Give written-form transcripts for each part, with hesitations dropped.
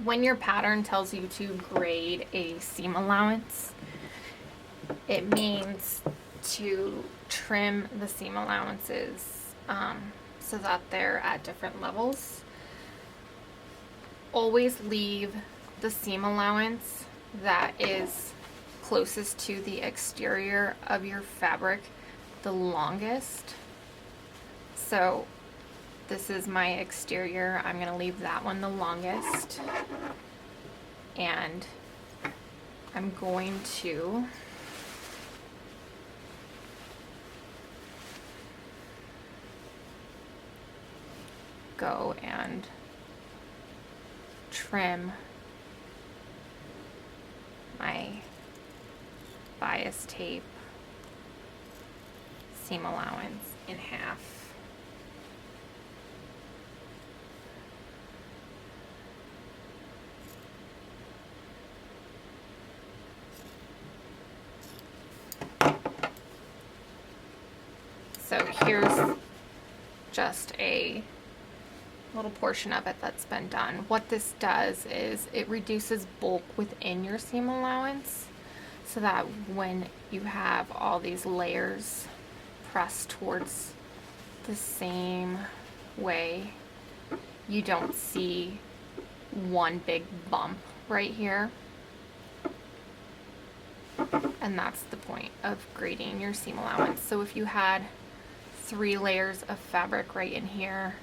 When your pattern tells you to grade a seam allowance, it means to trim the seam allowances so that they're at different levels. Always leave the seam allowance that is closest to the exterior of your fabric the longest. So this is my exterior. I'm gonna leave that one the longest. And I'm going to go and trim my bias tape seam allowance in half. So here's just a little portion of it that's been done. What this does is it reduces bulk within your seam allowance so that when you have all these layers pressed towards the same way, you don't see one big bump right here. And that's the point of grading your seam allowance. So if you had 3 layers of fabric right in here,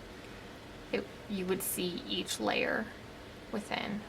you would see each layer within.